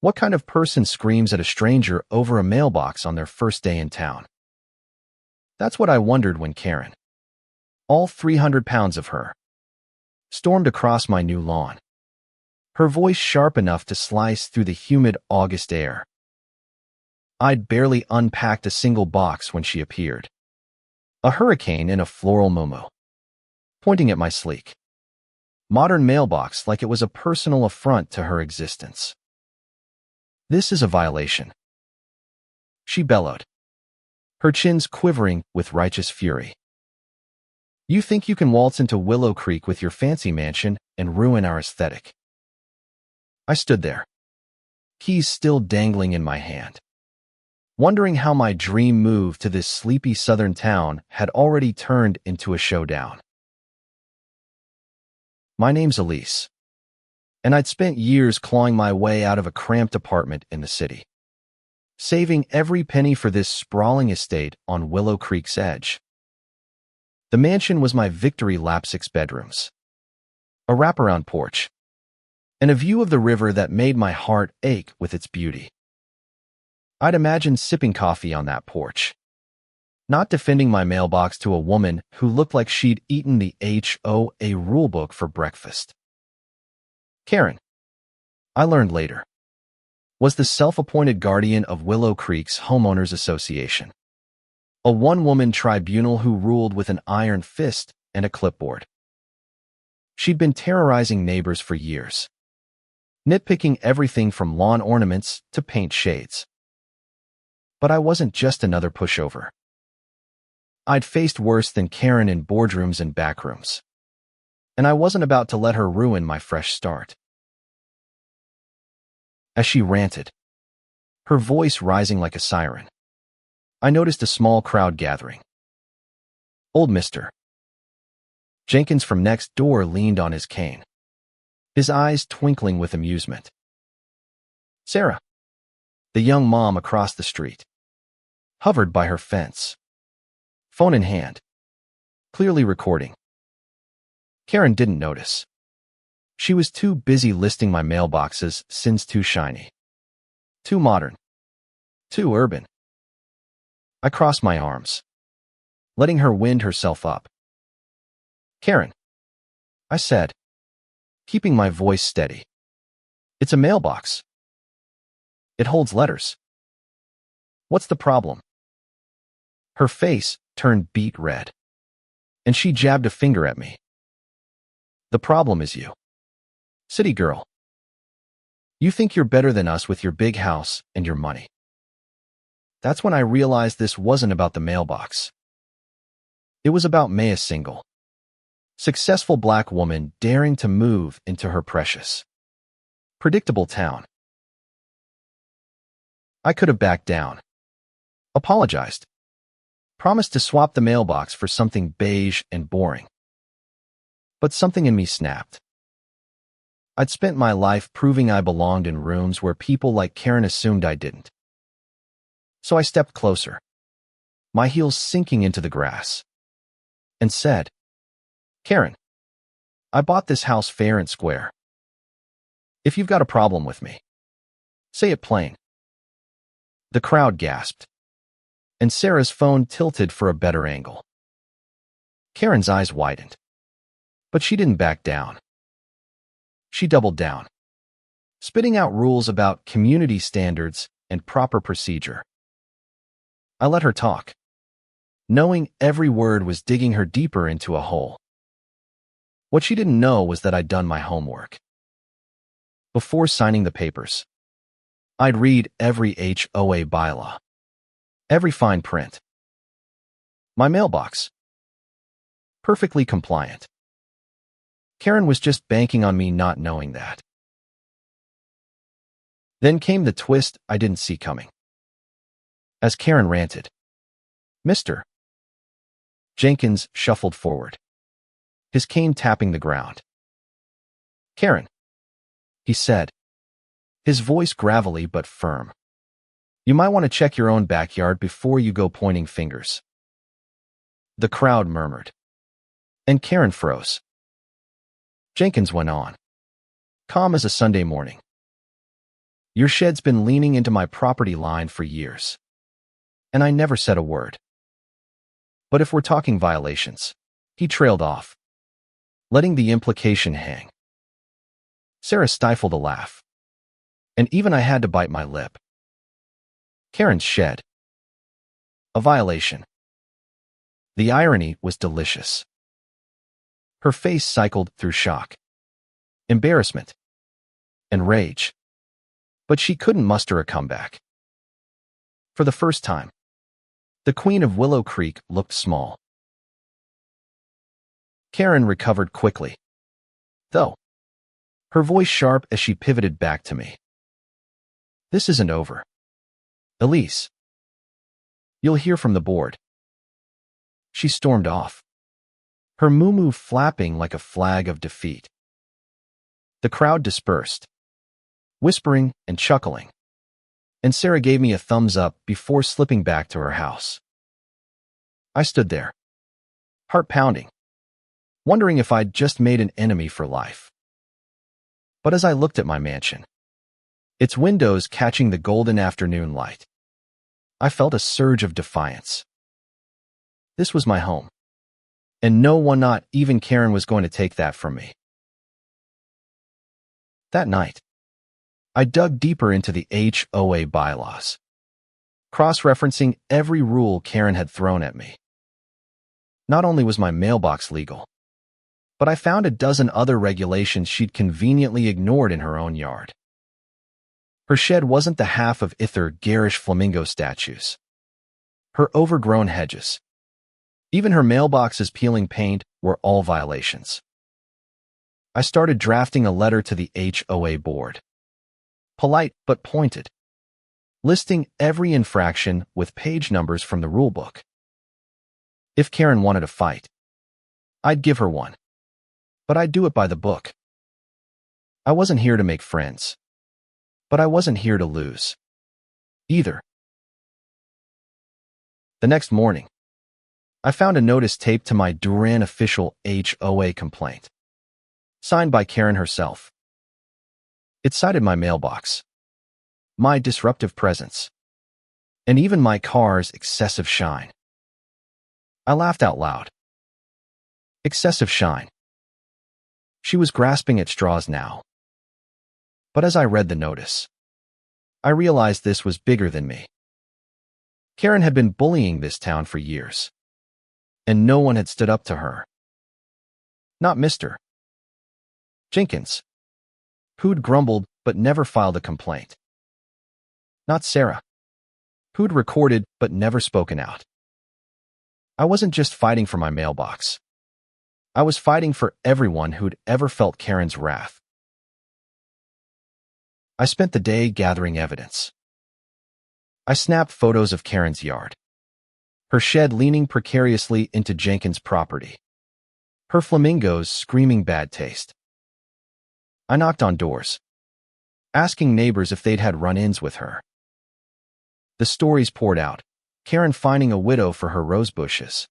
What kind of person screams at a stranger over a mailbox on their first day in town? That's what I wondered when Karen, all 300 pounds of her, stormed across my new lawn, her voice sharp enough to slice through the humid August air. I'd barely unpacked a single box when she appeared, a hurricane in a floral muumuu, pointing at my sleek, modern mailbox like it was a personal affront to her existence. "This is a violation," she bellowed, her chins quivering with righteous fury. "You think you can waltz into Willow Creek with your fancy mansion and ruin our aesthetic?" I stood there, keys still dangling in my hand, wondering how my dream move to this sleepy southern town had already turned into a showdown. My name's Elise, and I'd spent years clawing my way out of a cramped apartment in the city, saving every penny for this sprawling estate on Willow Creek's edge. The mansion was my victory lap: 6 bedrooms, a wraparound porch, and a view of the river that made my heart ache with its beauty. I'd imagined sipping coffee on that porch, not defending my mailbox to a woman who looked like she'd eaten the HOA rulebook for breakfast. Karen, I learned later, was the self-appointed guardian of Willow Creek's Homeowners Association, a one-woman tribunal who ruled with an iron fist and a clipboard. She'd been terrorizing neighbors for years, nitpicking everything from lawn ornaments to paint shades. But I wasn't just another pushover. I'd faced worse than Karen in boardrooms and backrooms, and I wasn't about to let her ruin my fresh start. As she ranted, her voice rising like a siren, I noticed a small crowd gathering. Old Mr. Jenkins from next door leaned on his cane, his eyes twinkling with amusement. Sarah, the young mom across the street, hovered by her fence, phone in hand, clearly recording. Karen didn't notice. She was too busy listing my mailboxes: sins too shiny, too modern, too urban. I crossed my arms, letting her wind herself up. "Karen," I said, keeping my voice steady, "it's a mailbox. It holds letters. What's the problem?" Her face turned beet red, and she jabbed a finger at me. "The problem is you, city girl. You think you're better than us with your big house and your money." That's when I realized this wasn't about the mailbox. It was about Maya, single, successful black woman daring to move into her precious, predictable town. I could have backed down, apologized, promised to swap the mailbox for something beige and boring. But something in me snapped. I'd spent my life proving I belonged in rooms where people like Karen assumed I didn't. So I stepped closer, my heels sinking into the grass, and said, "Karen, I bought this house fair and square. If you've got a problem with me, say it plain." The crowd gasped, and Sarah's phone tilted for a better angle. Karen's eyes widened, but she didn't back down. She doubled down, spitting out rules about community standards and proper procedure. I let her talk, knowing every word was digging her deeper into a hole. What she didn't know was that I'd done my homework. Before signing the papers, I'd read every HOA bylaw, every fine print. My mailbox, perfectly compliant. Karen was just banking on me not knowing that. Then came the twist I didn't see coming. As Karen ranted, "Mr. Jenkins shuffled forward, his cane tapping the ground. "Karen," he said, his voice gravelly but firm, "you might want to check your own backyard before you go pointing fingers." The crowd murmured, and Karen froze. Jenkins went on, calm as a Sunday morning. Your shed's been leaning into my property line for years. And I never said a word. But if we're talking violations, he trailed off, letting the implication hang. Sarah stifled a laugh. And even I had to bite my lip. Karen's shed. A violation. The irony was delicious. Her face cycled through shock, embarrassment, and rage. But she couldn't muster a comeback. For the first time, the Queen of Willow Creek looked small. Karen recovered quickly, though, her voice sharp as she pivoted back to me. This isn't over. Elise. You'll hear from the board. She stormed off, her moo-moo flapping like a flag of defeat. The crowd dispersed, whispering and chuckling, and Sarah gave me a thumbs up before slipping back to her house. I stood there, heart pounding, wondering if I'd just made an enemy for life. But as I looked at my mansion, its windows catching the golden afternoon light, I felt a surge of defiance. This was my home, and no one, not even Karen, was going to take that from me. That night, I dug deeper into the HOA bylaws, cross-referencing every rule Karen had thrown at me. Not only was my mailbox legal, but I found a dozen other regulations she'd conveniently ignored in her own yard. Her shed wasn't the half of either garish flamingo statues, her overgrown hedges, even her mailbox's peeling paint were all violations. I started drafting a letter to the HOA board, polite but pointed, listing every infraction with page numbers from the rulebook. If Karen wanted a fight, I'd give her one, but I'd do it by the book. I wasn't here to make friends, but I wasn't here to lose either. The next morning, I found a notice taped to my Duran official HOA complaint, signed by Karen herself. It cited my mailbox, my disruptive presence, and even my car's excessive shine. I laughed out loud. Excessive shine. She was grasping at straws now. But as I read the notice, I realized this was bigger than me. Karen had been bullying this town for years, and no one had stood up to her. Not Mr. Jenkins, who'd grumbled but never filed a complaint. Not Sarah, who'd recorded but never spoken out. I wasn't just fighting for my mailbox. I was fighting for everyone who'd ever felt Karen's wrath. I spent the day gathering evidence. I snapped photos of Karen's yard, her shed leaning precariously into Jenkins' property, her flamingos screaming bad taste. I knocked on doors, asking neighbors if they'd had run-ins with her. The stories poured out, Karen finding a widow for her rose bushes,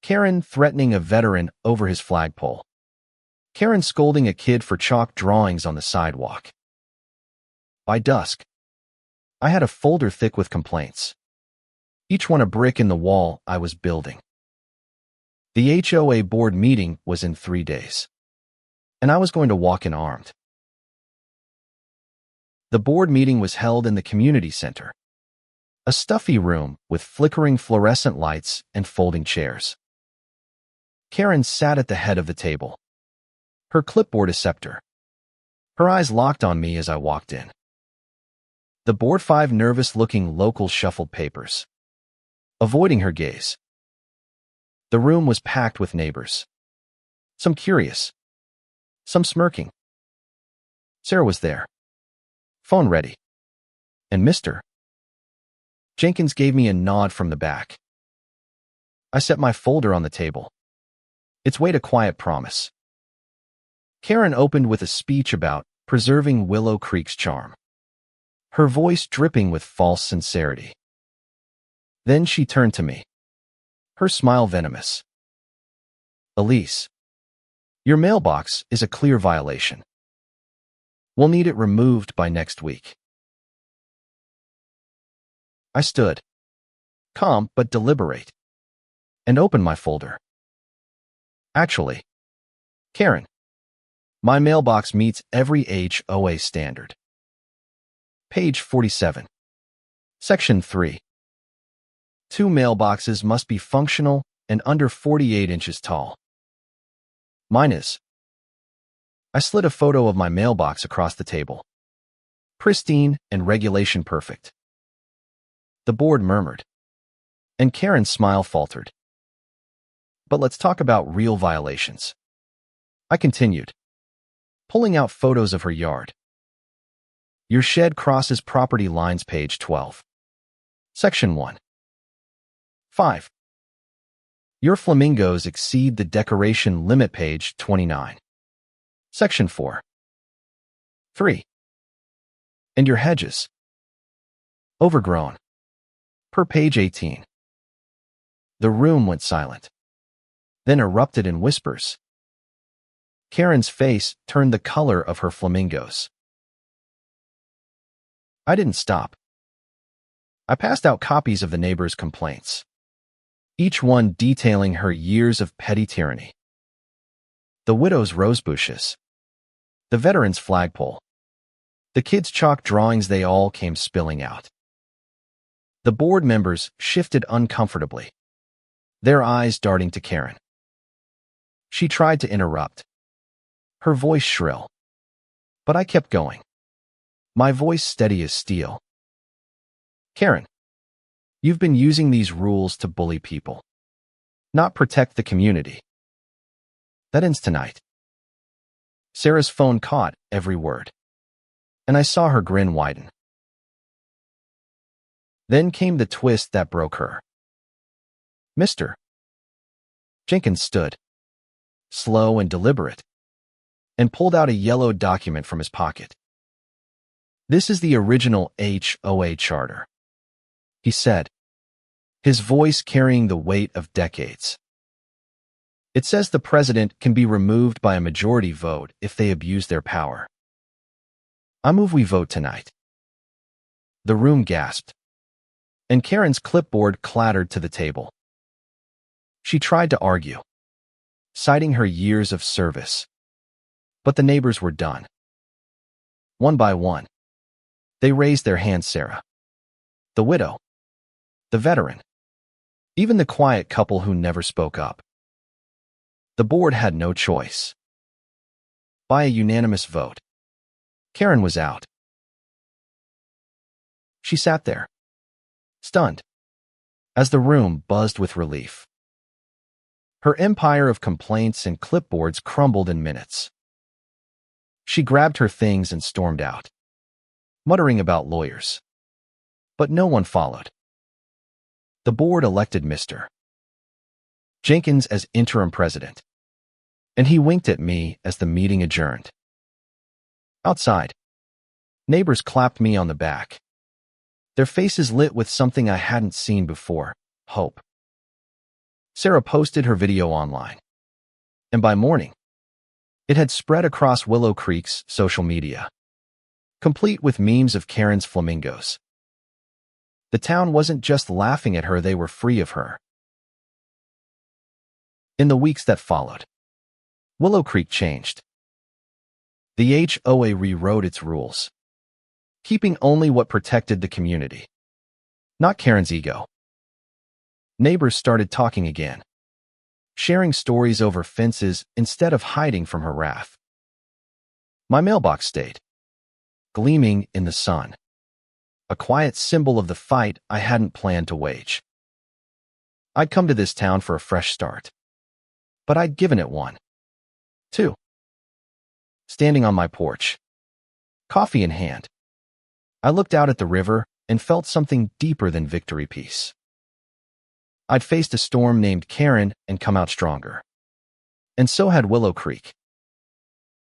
Karen threatening a veteran over his flagpole, Karen scolding a kid for chalk drawings on the sidewalk. By dusk, I had a folder thick with complaints, each one a brick in the wall I was building. The HOA board meeting was in 3 days, and I was going to walk in armed. The board meeting was held in the community center, a stuffy room with flickering fluorescent lights and folding chairs. Karen sat at the head of the table, her clipboard a scepter. Her eyes locked on me as I walked in. The board 5 nervous-looking locals shuffled papers, avoiding her gaze. The room was packed with neighbors, some curious, some smirking. Sarah was there, phone ready, and Mr. Jenkins gave me a nod from the back. I set my folder on the table, its weight a quiet promise. Karen opened with a speech about preserving Willow Creek's charm, her voice dripping with false sincerity. Then she turned to me, her smile venomous. Elise, your mailbox is a clear violation. We'll need it removed by next week. I stood, calm but deliberate, and opened my folder. Actually, Karen, my mailbox meets every HOA standard. Page 47. Section 3. 2 mailboxes must be functional and under 48 inches tall. Mine is. I slid a photo of my mailbox across the table. Pristine and regulation perfect. The board murmured, and Karen's smile faltered. But let's talk about real violations. I continued, pulling out photos of her yard. Your shed crosses property lines, page 12. Section 1. 5. Your flamingos exceed the decoration limit, page 29. Section 4. 3. And your hedges. Overgrown. Per page 18. The room went silent, then erupted in whispers. Karen's face turned the color of her flamingos. I didn't stop. I passed out copies of the neighbors' complaints, each one detailing her years of petty tyranny. The widow's rosebushes, the veteran's flagpole, the kids' chalk drawings, they all came spilling out. The board members shifted uncomfortably, their eyes darting to Karen. She tried to interrupt, her voice shrill, but I kept going, my voice steady as steel. Karen, you've been using these rules to bully people, not protect the community. That ends tonight. Sarah's phone caught every word, and I saw her grin widen. Then came the twist that broke her. Mr. Jenkins stood, slow and deliberate, and pulled out a yellow document from his pocket. This is the original HOA charter, he said, his voice carrying the weight of decades. It says the president can be removed by a majority vote if they abuse their power. I move we vote tonight. The room gasped, and Karen's clipboard clattered to the table. She tried to argue, citing her years of service, but the neighbors were done. One by one, they raised their hands. Sarah, the widow, the veteran, even the quiet couple who never spoke up. The board had no choice. By a unanimous vote, Karen was out. She sat there, stunned, as the room buzzed with relief. Her empire of complaints and clipboards crumbled in minutes. She grabbed her things and stormed out, muttering about lawyers. But no one followed. The board elected Mr. Jenkins as interim president, and he winked at me as the meeting adjourned. Outside, neighbors clapped me on the back, their faces lit with something I hadn't seen before: hope. Sarah posted her video online, and by morning, it had spread across Willow Creek's social media, complete with memes of Karen's flamingos. The town wasn't just laughing at her, they were free of her. In the weeks that followed, Willow Creek changed. The HOA rewrote its rules, keeping only what protected the community, not Karen's ego. Neighbors started talking again, sharing stories over fences instead of hiding from her wrath. My mailbox stayed, gleaming in the sun, a quiet symbol of the fight I hadn't planned to wage. I'd come to this town for a fresh start, but I'd given it one, too. Standing on my porch, coffee in hand, I looked out at the river and felt something deeper than victory peace. I'd faced a storm named Karen and come out stronger. And so had Willow Creek.